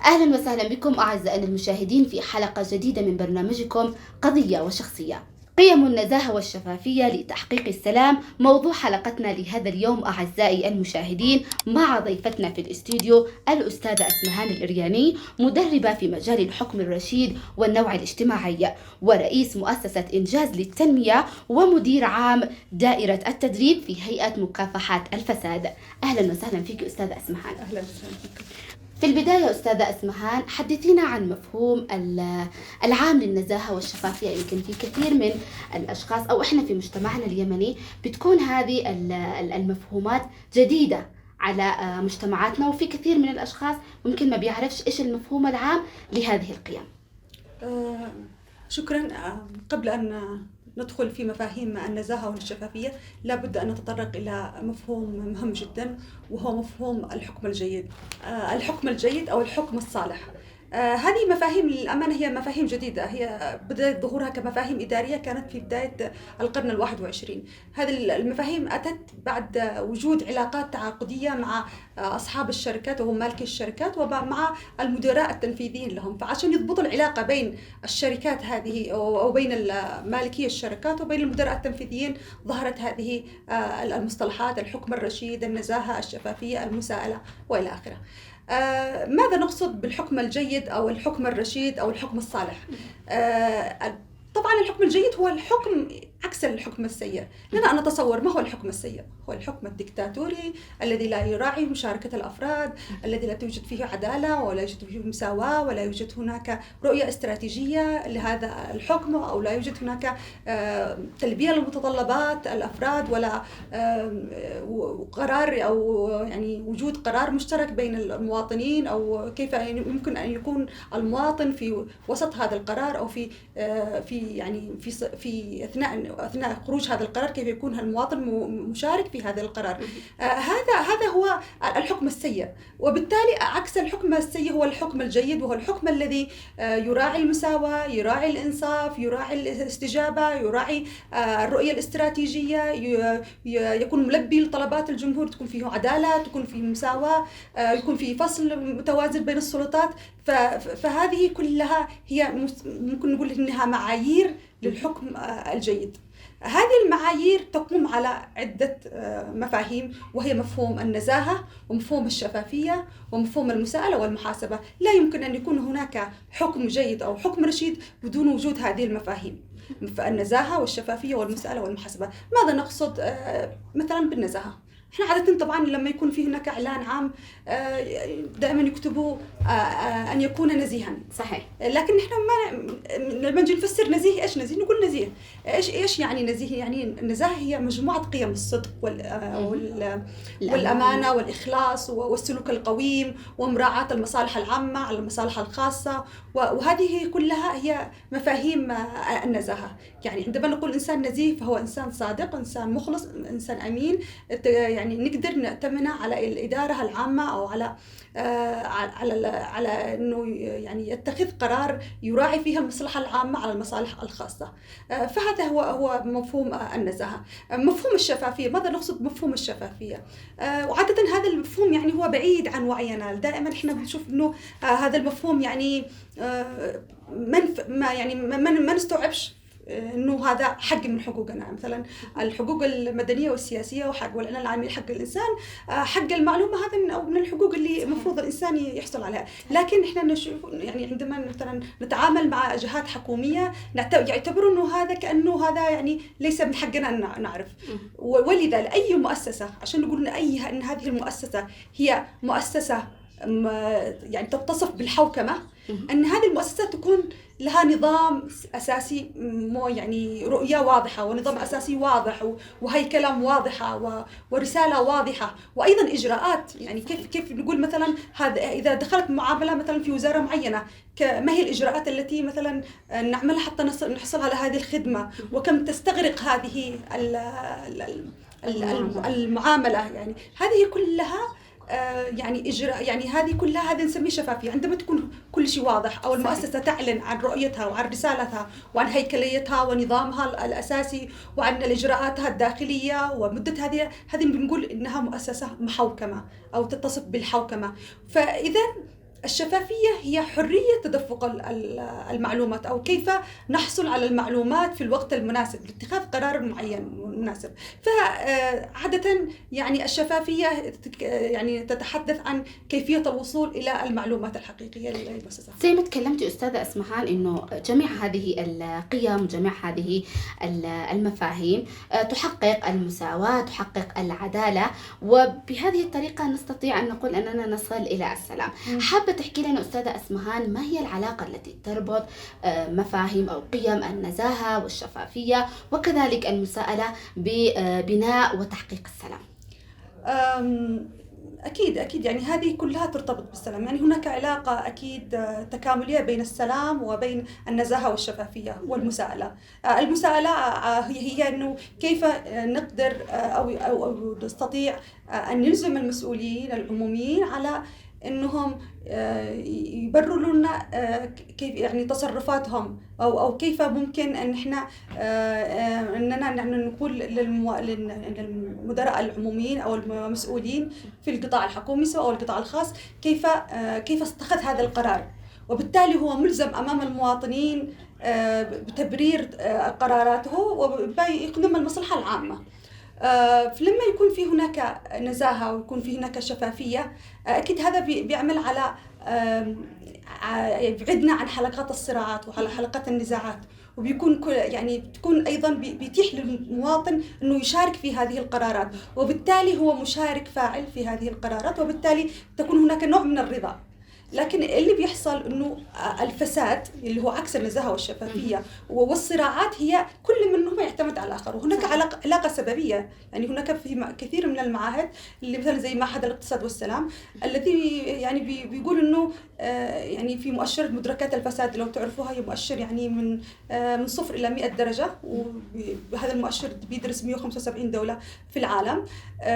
أهلا وسهلا بكم أعزائنا المشاهدين في حلقة جديدة من برنامجكم قضية وشخصية. قيم النزاهة والشفافية لتحقيق السلام موضوع حلقتنا لهذا اليوم أعزائي المشاهدين، مع ضيفتنا في الاستوديو الأستاذة أسمهان الإرياني، مدربة في مجال الحكم الرشيد والنوع الاجتماعي، ورئيس مؤسسة إنجاز للتنمية، ومدير عام دائرة التدريب في هيئة مكافحة الفساد. أهلا وسهلا فيك أستاذة أسمهان. أهلا وسهلا فيكم. في البداية أستاذة أسمهان، حدثينا عن مفهوم العام للنزاهة والشفافية. يمكن في كثير من الأشخاص أو إحنا في مجتمعنا اليمني بتكون هذه المفهومات جديدة على مجتمعاتنا، وفي كثير من الأشخاص ممكن ما بيعرفش إيش المفهوم العام لهذه القيم. شكرا. قبل أن ندخل في مفاهيم النزاهة والشفافية لابد أن نتطرق إلى مفهوم مهم جدا، وهو مفهوم الحكم الجيد. الحكم الجيد أو الحكم الصالح. هذه مفاهيم للأمانة هي مفاهيم جديدة، هي بدأت ظهورها كمفاهيم إدارية كانت في بداية القرن 21. هذه المفاهيم أتت بعد وجود علاقات تعاقدية مع أصحاب الشركات وهم مالكي الشركات ومع المدراء التنفيذيين لهم، فعشان يضبطوا العلاقة بين الشركات هذه أو بين مالكي الشركات وبين المدراء التنفيذيين ظهرت هذه المصطلحات: الحكم الرشيد، النزاهة، الشفافية، المساءلة وإلى آخره. ماذا نقصد بالحكم الجيد أو الحكم الرشيد أو الحكم الصالح؟ طبعا الحكم الجيد هو الحكم عكس الحكم السيء. لنا أن نتصور ما هو الحكم السيء. هو الحكم الدكتاتوري الذي لا يراعي مشاركة الأفراد، الذي لا توجد فيه عدالة ولا يوجد فيه مساواة ولا يوجد هناك رؤية استراتيجية لهذا الحكم، أو لا يوجد هناك تلبية لمتطلبات الأفراد ولا قرار أو يعني وجود قرار مشترك بين المواطنين، أو كيف يمكن أن يكون المواطن في وسط هذا القرار، أو في أثناء خروج هذا القرار كيف يكون المواطن مشارك في هذا القرار. هذا هو الحكم السيء. وبالتالي عكس الحكم السيء هو الحكم الجيد، وهو الحكم الذي يراعي المساواة، يراعي الإنصاف، يراعي الاستجابة، يراعي الرؤية الاستراتيجية، يكون ملبي لطلبات الجمهور، تكون فيه عدالة، تكون فيه مساواة، يكون فيه فصل متوازن بين السلطات. فهذه كلها هي ممكن نقول إنها معايير للحكم الجيد. هذه المعايير تقوم على عدة مفاهيم، وهي مفهوم النزاهة ومفهوم الشفافية ومفهوم المساءلة والمحاسبة. لا يمكن أن يكون هناك حكم جيد أو حكم رشيد بدون وجود هذه المفاهيم: النزاهة والشفافية والمساءلة والمحاسبة. ماذا نقصد مثلا بالنزاهة؟ احنا عادة طبعا لما يكون في هناك اعلان عام دائما يكتبوا ان يكون نزيها. صحيح. لكن احنا لما نجي نفسر نزيه، ايش نزيه؟ نقول نزيه. ايش يعني نزيه؟ يعني النزاهة هي مجموعة قيم: الصدق والامانة والاخلاص والسلوك القويم ومراعاة المصالح العامة على المصالح الخاصة. وهذه كلها هي مفاهيم النزاهة. يعني عندما نقول انسان نزيه فهو انسان صادق، انسان مخلص، انسان امين، يعني نقدر نأتمنه على الإدارة العامة أو على إنه يعني يتخذ قرار يراعي فيها المصلحة العامة على المصالح الخاصة. فهذا هو مفهوم النزاهة. مفهوم الشفافية، ماذا نقصد بمفهوم الشفافية؟ وعادة هذا المفهوم يعني هو بعيد عن وعينا. دائما إحنا بنشوف إنه هذا المفهوم يعني ما نستوعبش إنه هذا حق من حقوقنا. مثلا الحقوق المدنية والسياسية وحق والإعلان العالمي حق الإنسان، حق المعلومة، هذا من الحقوق اللي المفروض الإنسان يحصل عليها. لكن إحنا نشوف يعني عندما مثلا نتعامل مع جهات حكومية يعتبروا إنه هذا كأنه هذا يعني ليس من حقنا أن نعرف. ولذا أي مؤسسة، عشان نقول إن هذه المؤسسة هي مؤسسة يعني تتصف بالحوكمة، أن هذه المؤسسة تكون لها نظام أساسي، يعني رؤية واضحة ونظام أساسي واضح وهيكلة واضحة ورسالة واضحة، وأيضا إجراءات. يعني كيف نقول مثلا هذا إذا دخلت معاملة مثلا في وزارة معينة، ما هي الإجراءات التي مثلا نعملها حتى نحصل على هذه الخدمة، وكم تستغرق هذه المعاملة. يعني هذه كلها يعني إجراء، يعني هذه كلها هذه نسميه شفافية. عندما تكون كل شيء واضح، أو المؤسسة تعلن عن رؤيتها وعن رسالتها وعن هيكليتها ونظامها الأساسي وعن إجراءاتها الداخلية ومدة هذه بنقول إنها مؤسسة محوكمة أو تتصف بالحوكمة. فإذا الشفافية هي حرية تدفق المعلومات، أو كيف نحصل على المعلومات في الوقت المناسب لاتخاذ قرار معين مناسب. فعادة يعني الشفافية يعني تتحدث عن كيفية الوصول إلى المعلومات الحقيقية للمؤسسة. زي ما تكلمتي أستاذة أسمهان إنه جميع هذه القيم، جميع هذه المفاهيم تحقق المساواة، تحقق العدالة، وبهذه الطريقة نستطيع أن نقول أننا نصل إلى السلام. حابة تحكي لنا أستاذة أسمهان ما هي العلاقة التي تربط مفاهيم أو قيم النزاهة والشفافية وكذلك المساءلة ببناء وتحقيق السلام؟ أكيد يعني هذه كلها ترتبط بالسلام. يعني هناك علاقة أكيد تكاملية بين السلام وبين النزاهة والشفافية والمساءلة. المساءلة هي أنه كيف نقدر أو نستطيع أن نلزم المسؤولين العموميين على أنهم يبرروا لنا كيف يعني تصرفاتهم، أو كيف ممكن أن إحنا أننا نقول للمدراء العموميين أو المسؤولين في القطاع الحكومي سواء أو القطاع الخاص كيف اتخذ هذا القرار، وبالتالي هو ملزم أمام المواطنين بتبرير قراراته ويخدم المصلحة العامة. فلما يكون في هناك نزاهة ويكون في هناك شفافية، أكيد هذا بيعمل على يبعدنا عن حلقات الصراعات وعلى حلقات النزاعات، وبيكون يعني بتكون أيضا بيتيح للمواطن أنه يشارك في هذه القرارات، وبالتالي هو مشارك فاعل في هذه القرارات، وبالتالي تكون هناك نوع من الرضا. لكن اللي بيحصل انه الفساد اللي هو عكس النزاهه والشفافيه والصراعات هي كل منهم يعتمد على الاخر، وهناك علاقه سببيه. يعني هناك في كثير من المعاهد اللي مثلا زي معهد الاقتصاد والسلام الذي يعني بيقول انه يعني في مؤشر مدركات الفساد لو تعرفوها، هي مؤشر يعني من 0 إلى 100 درجه، وهذا المؤشر بيدرس 175 دوله في العالم.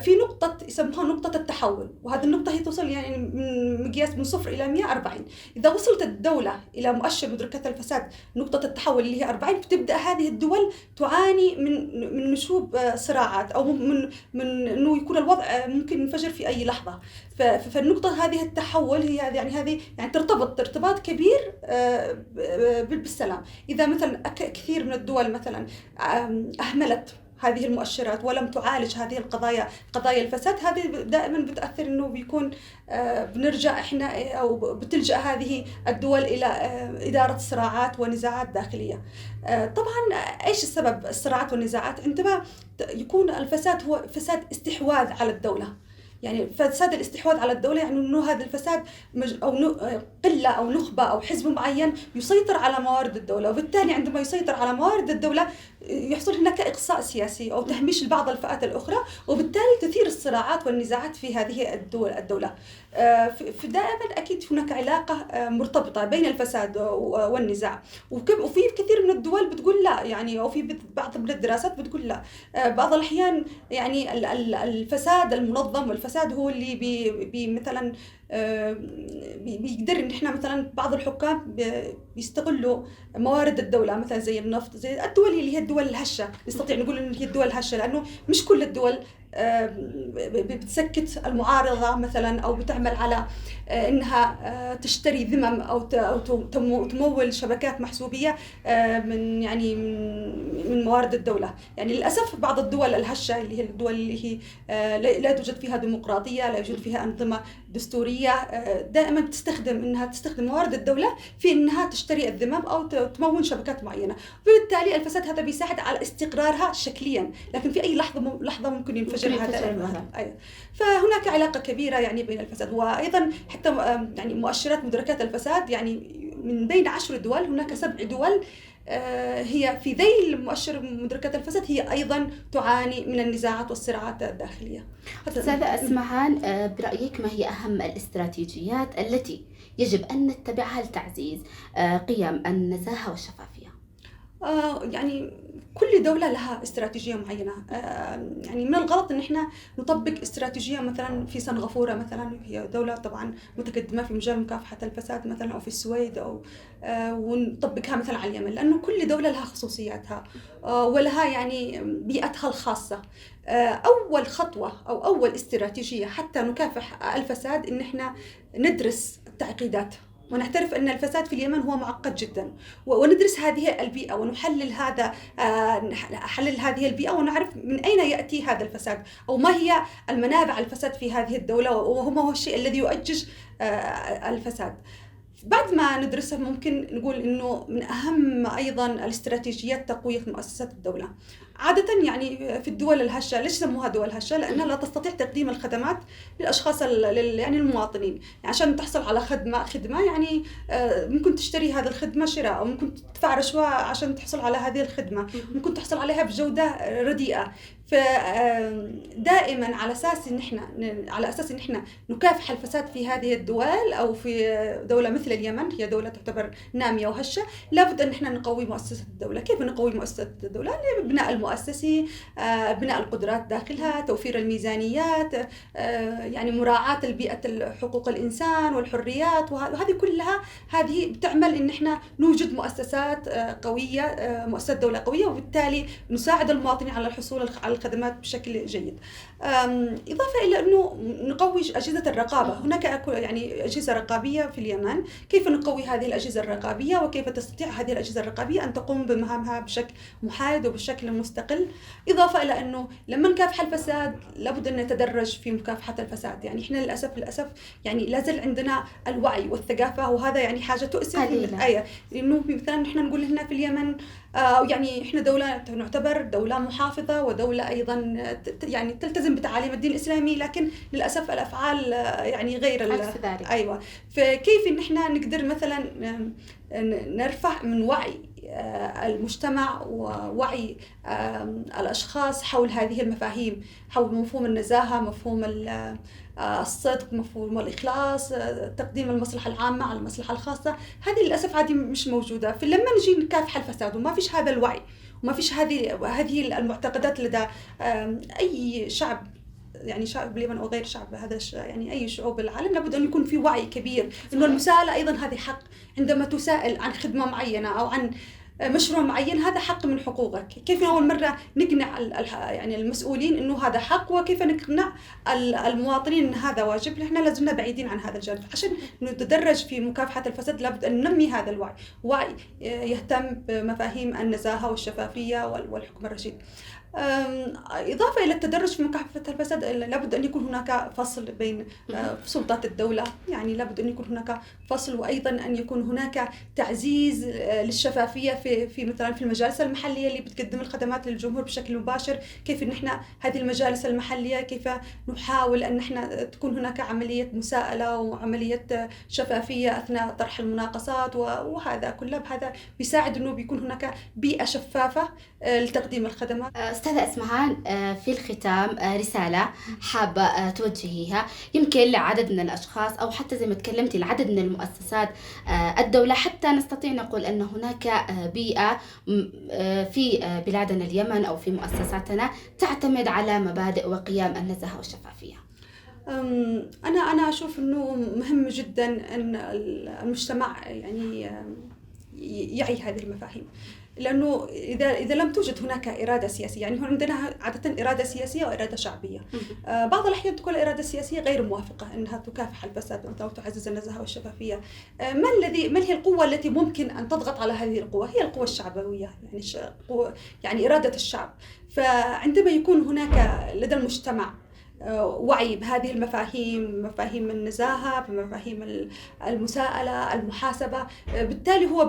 في نقطه يسموها نقطه التحول، وهذه النقطه هي توصل يعني من مقياس من 0 إلى 140. إذا وصلت الدولة إلى مؤشر مدركات الفساد نقطة التحول اللي هي 40، بتبدأ هذه الدول تعاني من نشوب صراعات، أو من إنه يكون الوضع ممكن ينفجر في أي لحظة. فالنقطة هذه التحول هي يعني ترتبط ارتباط كبير بالسلام. إذا مثلا كثير من الدول مثلا أهملت هذه المؤشرات ولم تعالج هذه قضايا الفساد، هذه دائما بتأثر انه بيكون بنرجع احنا او بتلجأ هذه الدول الى إدارة صراعات ونزاعات داخلية. طبعا ايش السبب الصراعات والنزاعات؟ عندما يكون الفساد هو فساد استحواذ على الدولة. يعني فساد الاستحواذ على الدولة يعني انه هذا الفساد او قلة او نخبة او حزب معين يسيطر على موارد الدولة، وبالتالي عندما يسيطر على موارد الدولة يحصل هناك إقصاء سياسي أو تهميش لبعض الفئات الأخرى، وبالتالي تثير الصراعات والنزاعات في هذه الدولة. فدائما أكيد هناك علاقة مرتبطة بين الفساد والنزاع، وفي كثير من الدول بتقول لا، يعني أو في بعض من الدراسات بتقول لا. بعض الأحيان يعني الفساد المنظم والفساد هو اللي مثلا بيقدر ان احنا مثلا بعض الحكام بيستغلوا موارد الدولة مثلا زي النفط، زي الدول اللي هي الدول الهشة، نستطيع نقول ان هي الدول الهشة لانه مش كل الدول بتسكت المعارضة مثلا او بتعمل على انها تشتري ذمم او تمول شبكات محسوبية من موارد الدولة. يعني للأسف بعض الدول الهشة اللي هي الدول اللي هي لا توجد فيها ديمقراطية، لا يوجد فيها أنظمة دستورية، دائما تستخدم موارد الدولة في انها تشتري الذمم او تمول شبكات معينة، وبالتالي الفساد هذا بيساعد على استقرارها شكليا، لكن في اي لحظة ممكن ينفجر هذا. فهناك علاقة كبيرة يعني بين الفساد، وايضا حتى يعني مؤشرات مدركات الفساد يعني من بين 10 دول هناك 7 دول هي في ذيل مؤشر مدركات الفساد هي أيضا تعاني من النزاعات والصراعات الداخلية. أستاذة أسمهان، برأيك ما هي أهم الاستراتيجيات التي يجب أن نتبعها لتعزيز قيم النزاهة والشفافية؟ يعني كل دولة لها استراتيجية معينة. يعني من الغلط إن إحنا نطبق استراتيجية مثلا في سنغافورة مثلا، هي دولة طبعا متقدمة في مجال مكافحة الفساد مثلا، أو في السويد، أو ونطبقها مثلا على اليمن، لأنه كل دولة لها خصوصياتها ولها يعني بيئتها الخاصة. أول خطوة أو أول استراتيجية حتى نكافح الفساد إن إحنا ندرس التعقيدات، ونعترف أن الفساد في اليمن هو معقد جدا، وندرس هذه البيئة ونحلل حلل هذه البيئة، ونعرف من أين يأتي هذا الفساد، أو ما هي المنابع الفساد في هذه الدولة، وما هو الشيء الذي يؤجج الفساد. بعد ما ندرسه ممكن نقول إنه من أهم أيضا الاستراتيجيات تقوية مؤسسات الدولة. عادة يعني في الدول الهشة، ليش سموها دول هشة؟ لأنها لا تستطيع تقديم الخدمات للأشخاص يعني المواطنين. يعني عشان تحصل على خدمة يعني ممكن تشتري هذه الخدمة شراء، أو ممكن تدفع رشوة عشان تحصل على هذه الخدمة، ممكن تحصل عليها بجودة رديئة. فدائما على أساس إن إحنا نكافح الفساد في هذه الدول، أو في دولة مثل اليمن، هي دولة تعتبر نامية وهشة، لابد أن إحنا نقوي مؤسسة الدولة. كيف نقوي مؤسسة الدولة؟ بناء المؤسسي، بناء القدرات داخلها، توفير الميزانيات، يعني مراعاة البيئة، حقوق الإنسان والحريات، وهذه كلها هذه بتعمل إن إحنا نوجد مؤسسات قوية، مؤسسات دولة قوية، وبالتالي نساعد المواطنين على الحصول على الخدمات بشكل جيد. إضافة إلى أنه نقوي أجهزة الرقابة. هناك يعني أجهزة رقابية في اليمن، كيف نقوي هذه الأجهزة الرقابية، وكيف تستطيع هذه الأجهزة الرقابية أن تقوم بمهامها بشكل محايد وبشكل مستقل. إضافة إلى أنه لما نكافح الفساد لابد أن نتدرج في مكافحة الفساد. يعني إحنا للأسف يعني لازل عندنا الوعي والثقافة، وهذا يعني حاجة تؤسف. لأنه مثلا إحنا نقول هنا في اليمن يعني إحنا دولة نعتبر دولة محافظة، ودولة أيضا يعني تلتزم بتعاليم الدين الإسلامي، لكن للأسف الأفعال يعني غير عكس ذلك. أيوة. فكيف إن إحنا نقدر مثلا نرفع من وعي المجتمع ووعي الأشخاص حول هذه المفاهيم، حول مفهوم النزاهة، مفهوم الصدق، مفهوم الإخلاص، تقديم المصلحة العامة على المصلحة الخاصة. هذه للأسف هذه مش موجودة. فلما نجي نكافح الفساد وما فيش هذا الوعي، وما فيش هذه المعتقدات لدى أي شعب، يعني شعب اليمن أو غير شعب هذا يعني أي شعوب العالم، لابد أن يكون في وعي كبير إنه المساءلة أيضا هذه حق. عندما تسائل عن خدمة معينة أو عن مشروع معين، هذا حق من حقوقك. كيف أول مرة نقنع يعني المسؤولين إنه هذا حق، وكيف نقنع المواطنين إن هذا واجب؟ نحن لازمنا بعيدين عن هذا الجانب. عشان نتدرج في مكافحة الفساد لابد أن ننمي هذا الوعي، وعي يهتم بمفاهيم النزاهة والشفافية والحكم الرشيد. إضافة إلى التدرج في مكافحة الفساد، لابد أن يكون هناك فصل بين سلطات الدولة. يعني لابد أن يكون هناك فصل، وأيضا أن يكون هناك تعزيز للشفافية في مثلا في المجالس المحلية اللي بتقدم الخدمات للجمهور بشكل مباشر. كيف إن إحنا هذه المجالس المحلية كيف نحاول أن إحنا تكون هناك عملية مساءلة وعملية شفافية أثناء طرح المناقصات، وهذا كله بهذا بيساعد إنه بيكون هناك بيئة شفافة لتقديم الخدمات. أستاذة أسمهان، في الختام رسالة حابة توجهيها يمكن لعدد من الأشخاص، أو حتى زي ما تكلمتي لعدد من المؤسسات الدولة، حتى نستطيع نقول أن هناك بيئة في بلادنا اليمن أو في مؤسساتنا تعتمد على مبادئ وقيم النزاهة والشفافية. أنا أشوف أنه مهم جدا أن المجتمع يعني يعي هذه المفاهيم، لأنه إذا لم توجد هناك إرادة سياسية، يعني هون عندنا عادة إرادة سياسية وإرادة شعبية. بعض الأحيان تكون الإرادة السياسية غير موافقة أنها تكافح الفساد أو تعزز النزاهة والشفافية. ما هي القوة التي ممكن أن تضغط على هذه القوة؟ هي القوة الشعبوية، يعني إرادة الشعب. فعندما يكون هناك لدى المجتمع وعي بهذه المفاهيم، مفاهيم النزاهة، بمفاهيم المساءلة، المحاسبة، بالتالي هو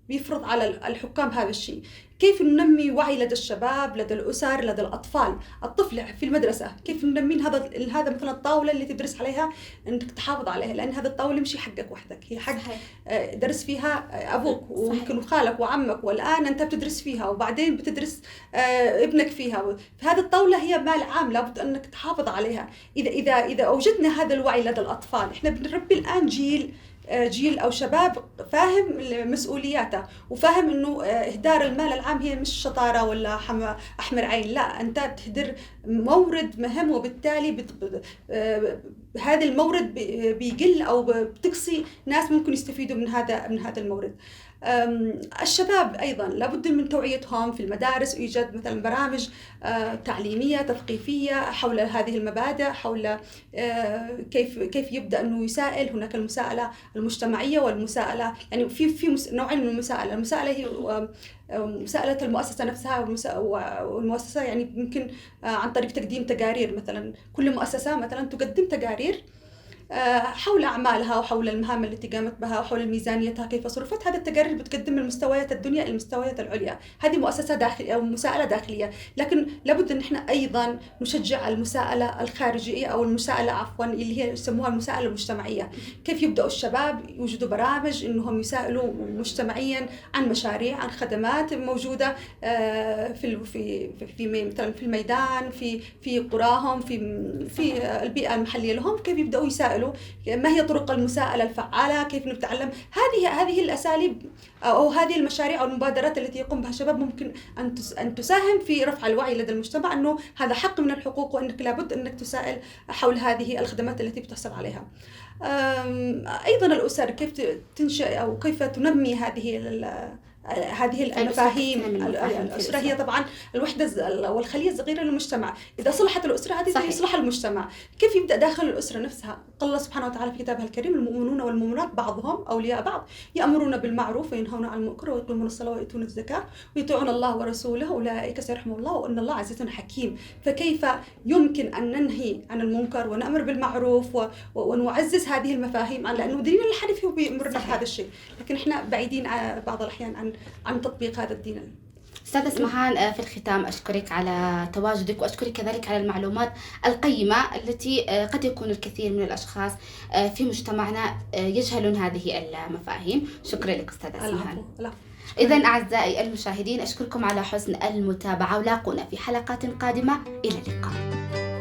بيفرض على الحكام هذا الشيء. كيف ننمي وعي لدى الشباب، لدى الأسر، لدى الأطفال، الطفل في المدرسة، كيف ننمي هذا مثلا الطاولة اللي تدرس عليها انك تحافظ عليها، لأن هذا الطاولة مش حقك وحدك، هي حق درس فيها أبوك وممكن خالك وعمك، والآن أنت بتدرس فيها، وبعدين بتدرس ابنك فيها. فهذه الطاولة هي مال عام، لابد أنك تحافظ عليها. إذا أوجدنا هذا الوعي لدى الأطفال، إحنا بنربي الآن جيل جيل أو شباب فاهم مسؤولياته وفاهم إنه إهدار المال العام هي مش شطارة ولا أحمر عين، لا، أنت بتهدر مورد مهم، وبالتالي هذا المورد بيقل أو بتقصي ناس ممكن يستفيدوا من هذا المورد. الشباب أيضا لابد من توعيتهم في المدارس وإيجاد مثلا برامج تعليمية تثقيفية حول هذه المبادئ، حول كيف يبدأ أنه يسائل. هناك المساءلة المجتمعية والمساءلة، يعني في نوعين من المساءلة. المساءلة هي مساءلة المؤسسة نفسها، والمؤسسة يعني ممكن عن طريق تقديم تقارير. مثلا كل مؤسسة مثلا تقدم تقارير حول أعمالها وحول المهام التي قامت بها وحول ميزانيتها كيف صرفت. هذا التقارير بتقدم المستويات الدنيا المستويات العليا. هذه مؤسسة داخلية أو مساءلة داخلية. لكن لابد أن احنا أيضا نشجع المساءلة الخارجية أو المساءلة عفوا اللي هي يسموها المساءلة المجتمعية. كيف يبدأوا الشباب يوجدوا برامج إنهم يسائلوا مجتمعيا عن مشاريع، عن خدمات موجودة في مثلا في الميدان، في قراهم، في البيئة المحلية لهم. كيف يبدأوا يسائلوا، ما هي طرق المساءلة الفعالة، كيف نتعلم هذه الأساليب أو هذه المشاريع أو المبادرات التي يقوم بها الشباب ممكن أن تساهم في رفع الوعي لدى المجتمع أنه هذا حق من الحقوق، وأنك لابد أنك تسائل حول هذه الخدمات التي بتحصل عليها. أيضا الأسر كيف تنشأ أو كيف تنمي هذه المفاهيم. الأسرة هي طبعا الوحدة والخلية الصغيرة للمجتمع. إذا صلحت الأسرة هذه يصلح المجتمع. كيف يبدأ داخل الأسرة نفسها؟ قال الله سبحانه وتعالى في كتابه الكريم: المؤمنون والمؤمنات بعضهم أولياء بعض يأمرون بالمعروف وينهون عن المنكر ويقيمون الصلاة ويؤتون الزكاة ويطيعون الله ورسوله أولئك سيرحمهم الله وإن الله عزيز حكيم. فكيف يمكن أن ننهي عن المنكر ونأمر بالمعروف ونعزز هذه المفاهيم؟ لأنه ديننا الحنيفي هو بيأمرنا بهذا الشيء، لكن إحنا بعيدين بعض الأحيان عن تطبيق هذا الدين. أستاذة اسمهان، في الختام أشكرك على تواجدك، وأشكرك كذلك على المعلومات القيمة التي قد يكون الكثير من الأشخاص في مجتمعنا يجهلون هذه المفاهيم. شكرا لك أستاذة اسمهان. إذن أعزائي المشاهدين، أشكركم على حسن المتابعة، ولاقونا في حلقات قادمة. إلى اللقاء.